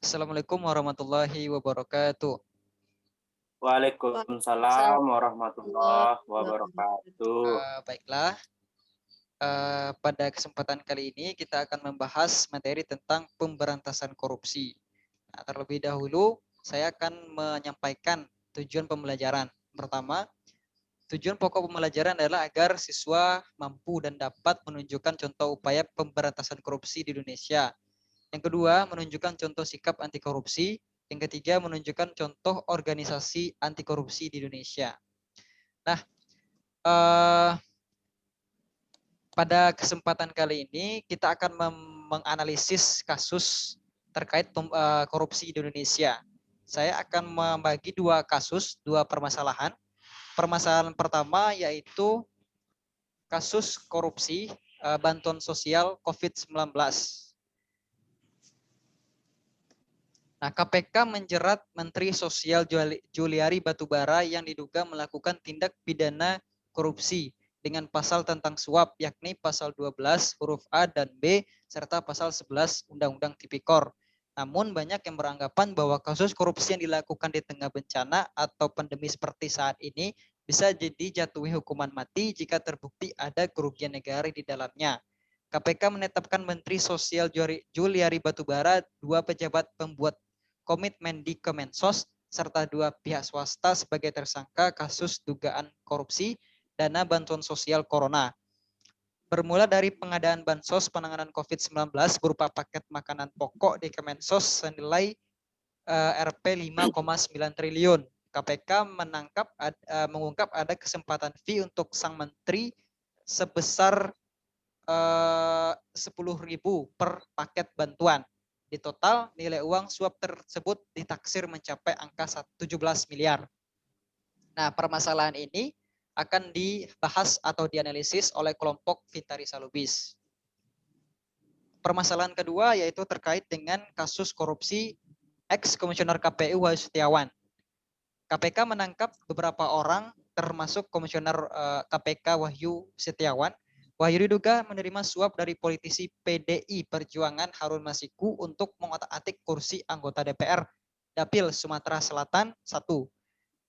Assalamualaikum warahmatullahi wabarakatuh. Waalaikumsalam warahmatullahi wabarakatuh. Baiklah, pada kesempatan kali ini kita akan membahas materi tentang pemberantasan korupsi. Nah, terlebih dahulu, saya akan menyampaikan tujuan pembelajaran. Pertama, tujuan pokok pembelajaran adalah agar siswa mampu dan dapat menunjukkan contoh upaya pemberantasan korupsi di Indonesia. Yang kedua, menunjukkan contoh sikap anti korupsi. Yang ketiga, menunjukkan contoh organisasi anti korupsi di Indonesia. Nah, pada kesempatan kali ini kita akan menganalisis kasus terkait korupsi di Indonesia. Saya akan membagi dua kasus, dua permasalahan. Permasalahan pertama yaitu kasus korupsi bantuan sosial COVID-19. Nah, KPK menjerat Menteri Sosial Juliari Batubara yang diduga melakukan tindak pidana korupsi dengan pasal tentang suap, yakni pasal 12 huruf A dan B serta pasal 11 Undang-Undang Tipikor. Namun banyak yang beranggapan bahwa kasus korupsi yang dilakukan di tengah bencana atau pandemi seperti saat ini bisa jadi jatuhi hukuman mati jika terbukti ada kerugian negara di dalamnya. KPK menetapkan Menteri Sosial Juliari Batubara, dua pejabat pembuat komitmen di Kemensos, serta dua pihak swasta sebagai tersangka kasus dugaan korupsi dana bantuan sosial corona. Bermula dari pengadaan bansos penanganan COVID-19 berupa paket makanan pokok di Kemensos senilai Rp 5,9 triliun. KPK mengungkap ada kesempatan fee untuk sang menteri sebesar 10.000 per paket bantuan. Di total, nilai uang suap tersebut ditaksir mencapai angka 17 miliar. Nah, permasalahan ini akan dibahas atau dianalisis oleh kelompok Vintarisa Lubis. Permasalahan kedua yaitu terkait dengan kasus korupsi ex-komisioner KPU Wahyu Setiawan. KPK menangkap beberapa orang termasuk komisioner KPK Wahyu Setiawan. Wahyu diduga menerima suap dari politisi PDI Perjuangan Harun Masiku untuk mengotak-atik kursi anggota DPR Dapil Sumatera Selatan 1.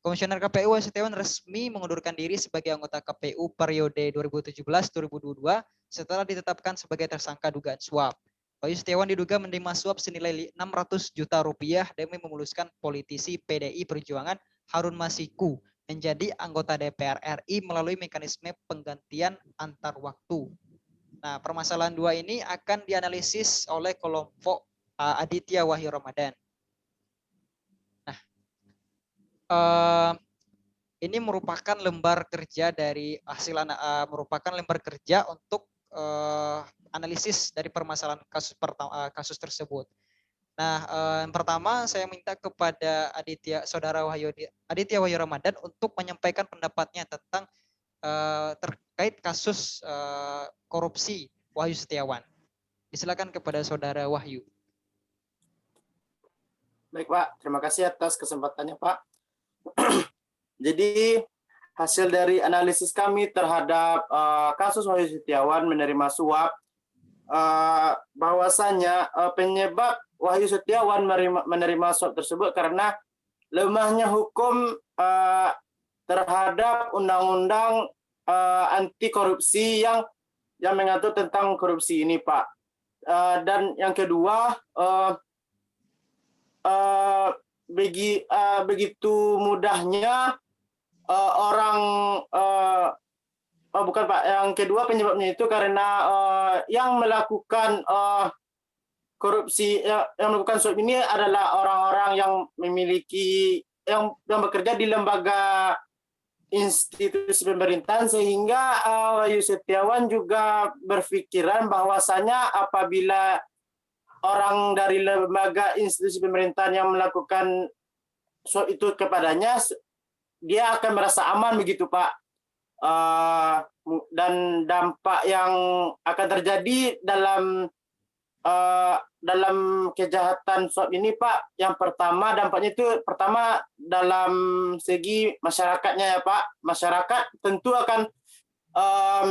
Komisioner KPU Wahyu Setiawan resmi mengundurkan diri sebagai anggota KPU periode 2017-2022 setelah ditetapkan sebagai tersangka dugaan suap. Wahyu Setiawan diduga menerima suap senilai 600 juta rupiah demi memuluskan politisi PDI Perjuangan Harun Masiku menjadi anggota DPR RI melalui mekanisme penggantian antar waktu. Nah, permasalahan dua ini akan dianalisis oleh kelompok Aditya Wahyu Ramadan. Nah, ini merupakan lembar kerja dari merupakan lembar kerja untuk analisis dari permasalahan kasus tersebut. Nah, yang pertama saya minta kepada Saudara Aditya Wahyu Ramadan untuk menyampaikan pendapatnya tentang terkait kasus korupsi Wahyu Setiawan. Silakan kepada Saudara Wahyu. Baik Pak, terima kasih atas kesempatannya Pak. Jadi hasil dari analisis kami terhadap kasus Wahyu Setiawan menerima suap, bahwasanya penyebab Wahyu Setiawan menerima suap tersebut karena lemahnya hukum terhadap undang-undang anti korupsi yang mengatur tentang korupsi ini, Pak. Dan yang kedua, begitu mudahnya orang bukan Pak, yang kedua penyebabnya itu karena yang melakukan korupsi yang melakukan suap ini adalah orang-orang yang memiliki yang bekerja di lembaga institusi pemerintahan, sehingga Wahyu Setiawan juga berpikiran bahwasanya apabila orang dari lembaga institusi pemerintahan yang melakukan suap itu kepadanya, dia akan merasa aman begitu Pak. Dan dampak yang akan terjadi dalam kejahatan suap ini Pak, yang pertama dampaknya itu pertama dalam segi masyarakatnya ya Pak. Masyarakat tentu akan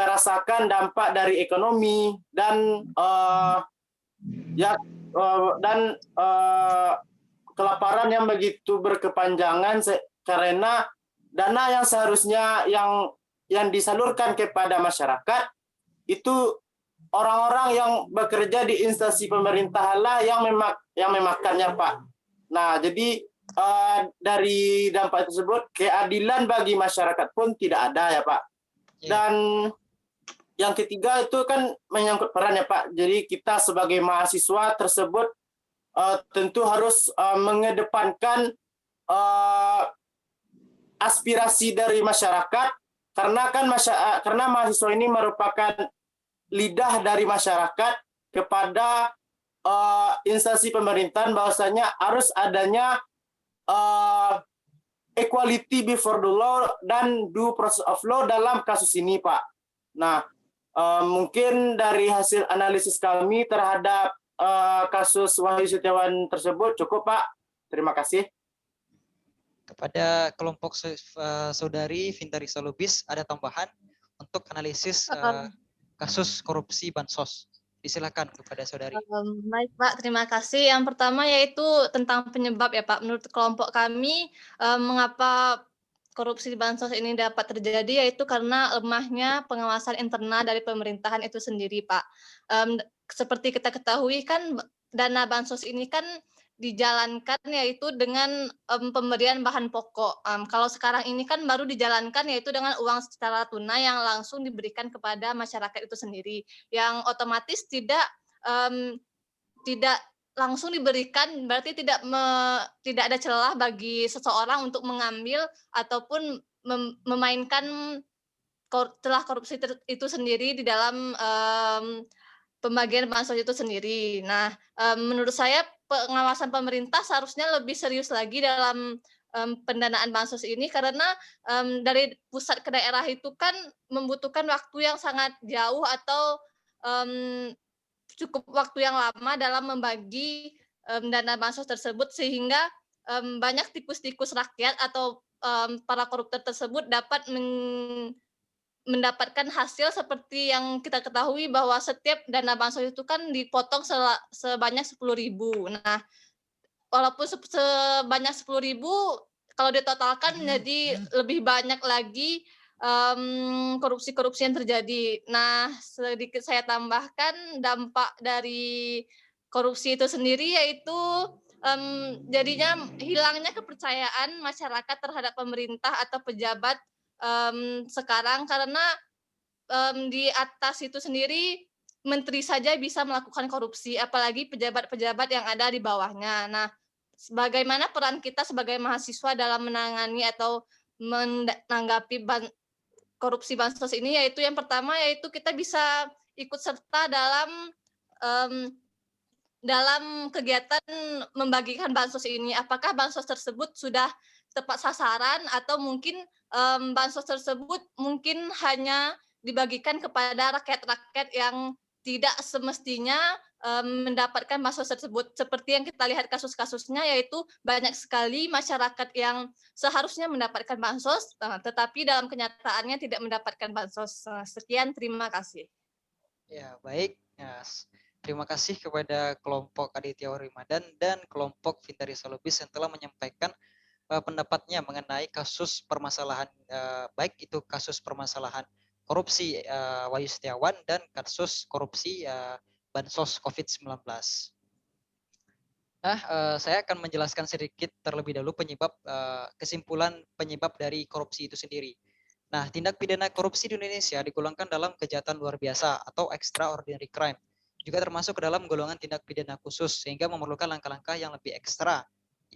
merasakan dampak dari ekonomi dan ya dan kelaparan yang begitu berkepanjangan karena dana yang seharusnya yang disalurkan kepada masyarakat itu orang-orang yang bekerja di instansi pemerintah lah yang memakannya, Pak. Nah, jadi dari dampak tersebut keadilan bagi masyarakat pun tidak ada ya, Pak. Dan yang ketiga itu kan menyangkut peran ya, Pak. Jadi kita sebagai mahasiswa tersebut tentu harus mengedepankan aspirasi dari masyarakat karena karena mahasiswa ini merupakan lidah dari masyarakat kepada instansi pemerintahan bahwasanya harus adanya equality before the law dan due process of law dalam kasus ini, Pak. Nah, mungkin dari hasil analisis kami terhadap kasus Wahyu Setiawan tersebut cukup, Pak. Terima kasih. Kepada kelompok saudari Vintarisa Lubis ada tambahan untuk analisis kasus korupsi bansos. Disilakan kepada saudari. Baik, Pak, terima kasih. Yang pertama yaitu tentang penyebab ya, Pak. Menurut kelompok kami, mengapa korupsi bansos ini dapat terjadi yaitu karena lemahnya pengawasan internal dari pemerintahan itu sendiri, Pak. Seperti kita ketahui kan dana bansos ini kan dijalankan yaitu dengan pemberian bahan pokok. Kalau sekarang ini kan baru dijalankan yaitu dengan uang secara tunai yang langsung diberikan kepada masyarakat itu sendiri, yang otomatis tidak langsung diberikan, berarti tidak ada celah bagi seseorang untuk mengambil ataupun memainkan celah korupsi itu sendiri di dalam pembagian bansos itu sendiri. Nah, menurut saya pengawasan pemerintah seharusnya lebih serius lagi dalam pendanaan bansos ini karena dari pusat ke daerah itu kan membutuhkan waktu yang sangat jauh atau cukup waktu yang lama dalam membagi dana bansos tersebut sehingga banyak tikus-tikus rakyat atau para koruptor tersebut dapat mendapatkan hasil seperti yang kita ketahui bahwa setiap dana bansos itu kan dipotong sebanyak 10.000. Nah, walaupun sebanyak 10.000 kalau ditotalkan jadi lebih banyak lagi korupsi-korupsi yang terjadi. Nah, sedikit saya tambahkan dampak dari korupsi itu sendiri yaitu jadinya hilangnya kepercayaan masyarakat terhadap pemerintah atau pejabat sekarang karena di atas itu sendiri menteri saja bisa melakukan korupsi, apalagi pejabat-pejabat yang ada di bawahnya. Nah, bagaimana peran kita sebagai mahasiswa dalam menangani atau menanggapi korupsi bansos ini, yaitu yang pertama yaitu kita bisa ikut serta dalam kegiatan membagikan bansos ini. Apakah bansos tersebut sudah tepat sasaran atau mungkin bansos tersebut mungkin hanya dibagikan kepada rakyat-rakyat yang tidak semestinya mendapatkan bansos tersebut. Seperti yang kita lihat kasus-kasusnya yaitu banyak sekali masyarakat yang seharusnya mendapatkan bansos tetapi dalam kenyataannya tidak mendapatkan bansos. Sekian, terima kasih. Ya, baik. Ya, terima kasih kepada kelompok Aditya Ramadan dan kelompok Vintarisa Lubis yang telah menyampaikan pendapatnya mengenai kasus permasalahan baik itu kasus permasalahan korupsi Wahyu Setiawan dan kasus korupsi bansos COVID-19. Nah, saya akan menjelaskan sedikit terlebih dahulu kesimpulan penyebab dari korupsi itu sendiri. Nah, tindak pidana korupsi di Indonesia digolongkan dalam kejahatan luar biasa atau extraordinary crime. Juga termasuk ke dalam golongan tindak pidana khusus sehingga memerlukan langkah-langkah yang lebih ekstra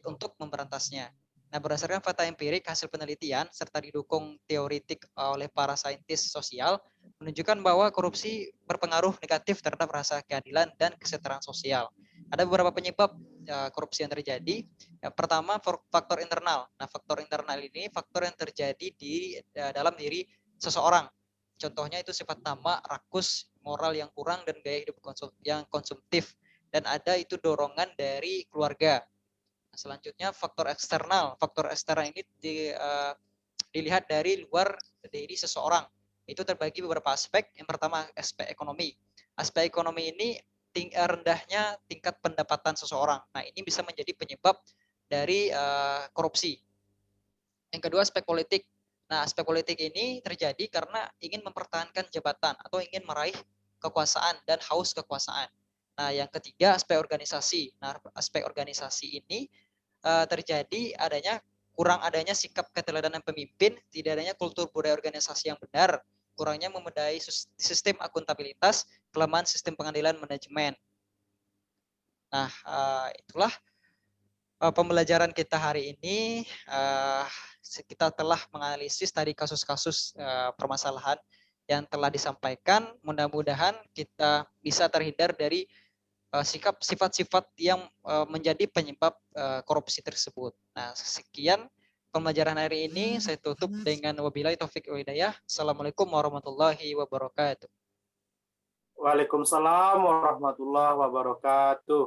untuk memberantasnya. Nah, berdasarkan fakta empirik hasil penelitian serta didukung teoritik oleh para saintis sosial menunjukkan bahwa korupsi berpengaruh negatif terhadap rasa keadilan dan kesetaraan sosial. Ada beberapa penyebab korupsi yang terjadi. Yang pertama, faktor internal. Nah, faktor internal ini faktor yang terjadi di dalam diri seseorang. Contohnya itu sifat tamak, rakus, moral yang kurang, dan gaya hidup yang konsumtif. Dan ada itu dorongan dari keluarga. Nah, selanjutnya, faktor eksternal. Faktor eksternal ini dilihat dari luar diri seseorang. Itu terbagi beberapa aspek. Yang pertama, aspek ekonomi. Aspek ekonomi ini rendahnya tingkat pendapatan seseorang. Nah, ini bisa menjadi penyebab dari korupsi. Yang kedua, aspek politik. Nah, aspek politik ini terjadi karena ingin mempertahankan jabatan atau ingin meraih kekuasaan dan haus kekuasaan. Nah, yang ketiga, aspek organisasi. Nah, aspek organisasi ini terjadi kurang adanya sikap keteladanan pemimpin, tidak adanya kultur budaya organisasi yang benar, kurangnya memadai sistem akuntabilitas, kelemahan sistem pengadilan manajemen. Nah, itulah pembelajaran kita hari ini. Kita telah menganalisis tadi kasus-kasus permasalahan yang telah disampaikan. Mudah-mudahan kita bisa terhindar dari sifat-sifat yang menjadi penyebab korupsi tersebut. Nah, sekian pembelajaran hari ini. Saya tutup dengan wabillahi taufik wal hidayah. Assalamualaikum warahmatullahi wabarakatuh. Waalaikumsalam warahmatullahi wabarakatuh.